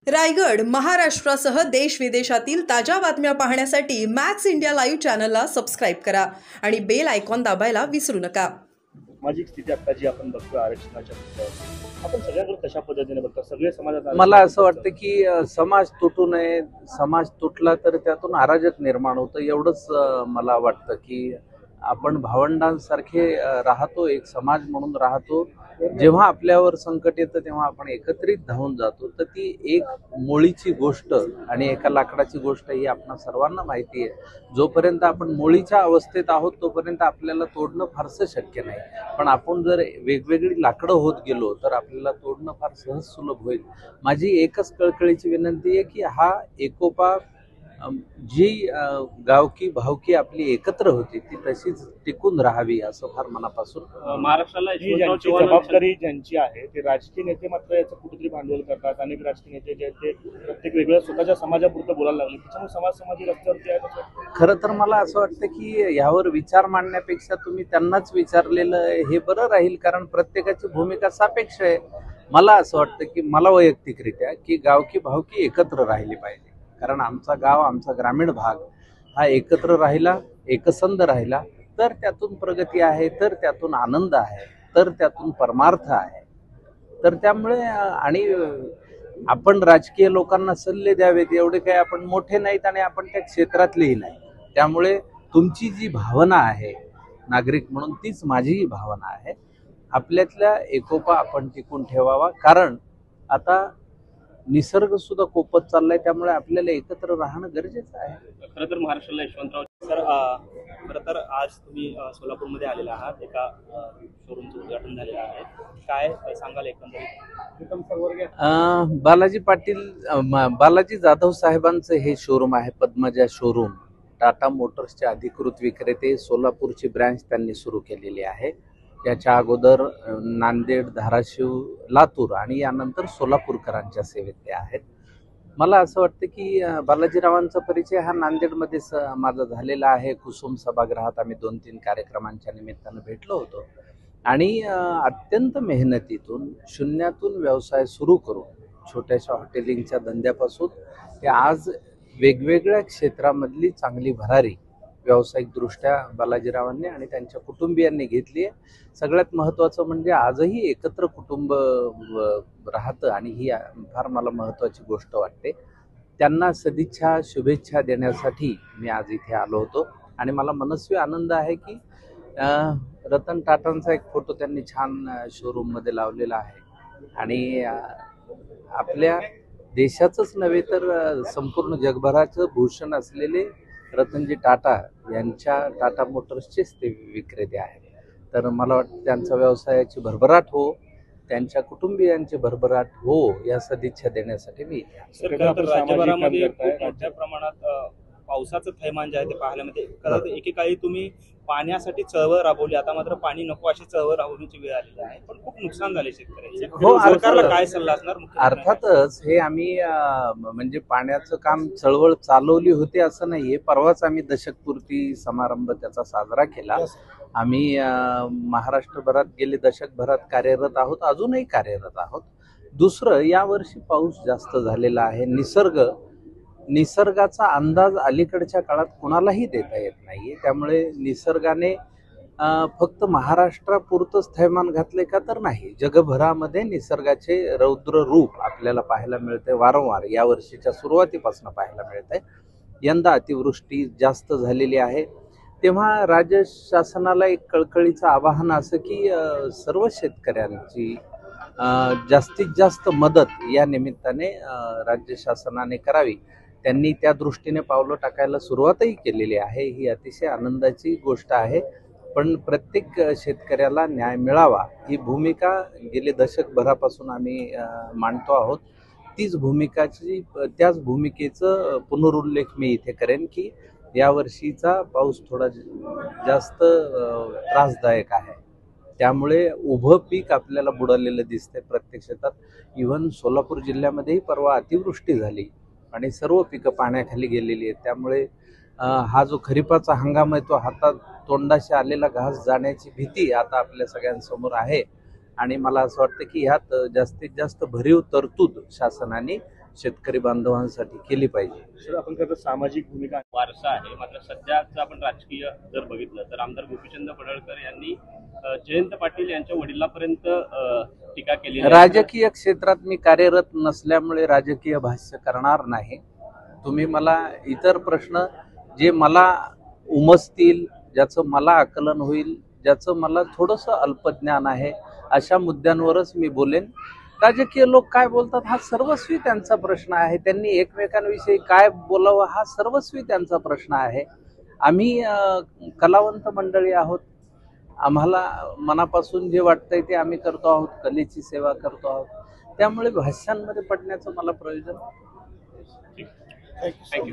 रायगड, महाराष्ट्रासह देश विदेशातील ताज्या बातम्या पाहण्यासाठी मॅक्स इंडिया लाईव्ह चॅनलला सबस्क्राईब करा आणि बेल आयकॉन दाबायला विसरू नका. सामाजिक स्थिती आता जी आपण बघतो आरक्षणाच्या मुद्द्यावर आपण सगळ्यांकडे कशा पद्धतीने बघतो? सगळे समाजात मला असं वाटतं की समाज तुटू नये. समाज तुटला तर त्यातून अराजक निर्माण होतं. एवढंच मला वाटतं की आपण भावंडांसारखे राहतो, एक समाज म्हणून राहतो. जेव्हा आपल्यावर संकट येतं तेव्हा आपण एकत्रित धावून जातो. तर ती एक मोळीची गोष्ट आणि एका लाकडाची गोष्ट ही आपणा सर्वांना माहिती आहे. जोपर्यंत आपण मोळीच्या अवस्थेत आहोत तोपर्यंत आपल्याला तोडणं फारसं शक्य नाही. पण आपण जर वेगवेगळी लाकडं होत गेलो तर आपल्याला तोडणं फार सहज सुलभ होईल. माझी एकच कळकळीची विनंती आहे की हा एकोपा जी गावकी भावकी आपली एकत्र होती ती तशीच टिकून राहावी असं फार मनापासून. महाराष्ट्राला ज्यांची जबाबदारी ज्यांची आहे ते राजकीय नेते मात्र याचं कुठेतरी भांडवल करतात. अनेक राजकीय नेते जे आहेत ते प्रत्येक वेगळ्या स्वतःच्या समाजापुरतं बोलायला लागले. त्याच्यामुळे समाजी रस्त्यावरती आहे. खरं तर मला असं वाटतं की यावर विचार मांडण्यापेक्षा तुम्ही त्यांनाच विचारलेलं हे बरं राहील, कारण प्रत्येकाची भूमिका सापेक्ष आहे. मला असं वाटतं की मला वैयक्तिकरित्या की गावकी भावकी एकत्र राहिली पाहिजे, कारण आमचा गाव, आमचा ग्रामीण भाग हा एकत्र राहिला, एकसंध राहिला तर त्यातून प्रगती आहे, तर त्यातून आनंद आहे, तर त्यातून परमार्थ आहे. तर त्यामुळे आणि आपण राजकीय लोकांना सल्ले द्यावेत एवढे काही आपण मोठे नाहीत आणि आपण त्या क्षेत्रातलेही नाही. त्यामुळे तुमची जी भावना आहे नागरिक म्हणून तीच माझीही भावना आहे. आपल्यातल्या एकोपा आपण टिकून ठेवावा, कारण आता निसर्ग सुद्धा कोपत चाललाय. त्यामुळे आपल्याला एकत्र राहणं गरजेचं आहे. खरं तर महाराष्ट्राला यशवंतराव सर, खरं तर आज तुम्ही सोलापूरमध्ये आलेला आहात. एका शोरूमचं उद्घाटन झालेलं आहे. काय सांगाल एकंदरीत? बालाजी जाधव साहेबांचं हे शोरूम आहे, पद्मजा शोरूम. टाटा मोटर्सचे अधिकृत विक्रेते, सोलापूरची ब्रँच त्यांनी सुरू केलेली आहे. त्याच्या अगोदर नांदेड, धाराशिव, लातूर आणि यानंतर सोलापूरकरांच्या सेवेत ते आहेत. मला असं वाटतं की बालाजीरावांचा परिचय हा नांदेडमध्ये माझा झालेला आहे. कुसुम सभागृहात आम्ही 2-3 कार्यक्रमांच्या निमित्तानं भेटलो होतो आणि अत्यंत मेहनतीतून शून्यातून व्यवसाय सुरू करून छोट्याशा हॉटेलिंगच्या धंद्यापासून ते आज वेगवेगळ्या क्षेत्रामधली चांगली भरारी व्यावसायिकदृष्ट्या बालाजीरावांनी आणि त्यांच्या कुटुंबियांनी घेतली आहे. सगळ्यात महत्त्वाचं म्हणजे आजही एकत्र कुटुंब राहतं आणि ही फार मला महत्त्वाची गोष्ट वाटते. त्यांना सदिच्छा, शुभेच्छा देण्यासाठी मी आज इथे आलो होतो आणि मला मनस्वी आनंद आहे की रतन टाटांचा एक फोटो त्यांनी छान शोरूममध्ये लावलेला आहे आणि आपल्या देशाचंच नव्हे तर संपूर्ण जगभराचं भूषण असलेले रतनजी टाटा यांच्या टाटा मोटर्सचेच ते विक्रेते आहेत. तर मला वाटतं त्यांचा व्यवसायाची भरभराट हो, त्यांच्या कुटुंबियांची भरभराट हो या सदिच्छा देण्यासाठी मी इथे. राज्यभरामध्ये मोठ्या प्रमाणात पावसाचं थैमान जे आहे ते पाहायला मिळते. एकेकाळी तुम्ही पाण्यासाठी चळवळ राबवली, आता मात्र पाणी नको अशी चळवळ राबवण्याची वेळ आलेली आहे. पण खूप नुकसान झाले शेतकऱ्यांचे. हो, सरकारला काय सल्ला असणार? अर्थातच हे आम्ही म्हणजे पाण्याचं काम चळवळ चालवली होती असं नाहीये. परवाच आम्ही दशकपूर्ती समारंभ त्याचा साजरा केला. आम्ही महाराष्ट्रभरात गेले दशकभरात कार्यरत आहोत, अजूनही कार्यरत आहोत. दुसरं, यावर्षी पाऊस जास्त झालेला आहे. निसर्गाचा अंदाज अलीकडच्या काळात कोणालाही देता येत नाहीये. त्यामुळे निसर्गाने फक्त महाराष्ट्रापुरतंच थैमान घातले का तर नाही, जगभरामध्ये निसर्गाचे रौद्र रूप आपल्याला पाहायला मिळते वारंवार. या वर्षीच्या सुरुवातीपासून पाहायला मिळतंय. यंदा अतिवृष्टी जास्त झालेली आहे. तेव्हा राज्य शासनाला एक कळकळीचं आवाहन असं की सर्व शेतकऱ्यांची जास्तीत जास्त मदत या निमित्ताने राज्य शासनाने करावी. त्यांनी त्या दृष्टीने पावलं टाकायला सुरुवातही केलेली आहे. ही अतिशय आनंदाची गोष्ट आहे. पण प्रत्येक शेतकऱ्याला न्याय मिळावा ही भूमिका गेले दशकभरापासून आम्ही मांडतो आहोत. त्याच भूमिकेचं पुनरुल्लेख मी इथे करेन की यावर्षीचा पाऊस थोडा जास्त त्रासदायक आहे. त्यामुळे उभं पीक आपल्याला बुडालेलं दिसतंय प्रत्येक शेतात. इव्हन सोलापूर जिल्ह्यामध्येही परवा अतिवृष्टी झाली आणि सर्व पिकं पाण्याखाली गेलेली आहेत. त्यामुळे हा जो खरीपाचा हंगाम आहे तो हातात तोंडाशी आलेला घास जाण्याची भीती आता आपल्या सगळ्यांसमोर आहे आणि मला असं वाटतं की ह्यात जास्तीत जास्त भरीव तरतूद शासनाने शेतकरी बांधवांसाठी केली पाहिजे. सर, आपण खरं सामाजिक भूमिका वारसा आहे, मात्र सध्याचं आपण राजकीय जर बघितलं तर आमदार गोपीचंद पडळकर यांनी जयंत पाटील यांच्या वडिलांपर्यंत टीका केली आहे. राजकीय क्षेत्रात मी कार्यरत नसल्यामुळे राजकीय भाष्य करणार नाही. तुम्ही मला इतर प्रश्न जे मला उमजतील, ज्याचं मला आकलन होईल, ज्याचं मला थोडंसं अल्पज्ञान आहे, अशा मुद्द्यांवरच मी बोलेन. राजकीय लोक काय बोलतात हा सर्वस्वी त्यांचा प्रश्न आहे. त्यांनी एकमेकांविषयी काय बोलावं हा सर्वस्वी त्यांचा प्रश्न आहे. आम्ही कलावंत मंडळी आहोत. आम्हाला मनापासून जे वाटतंय ते आम्ही करतो आहोत, कलेची सेवा करतो आहोत. त्यामुळे भाष्यांमध्ये पडण्याचं मला प्रयोजन. थँक्यू.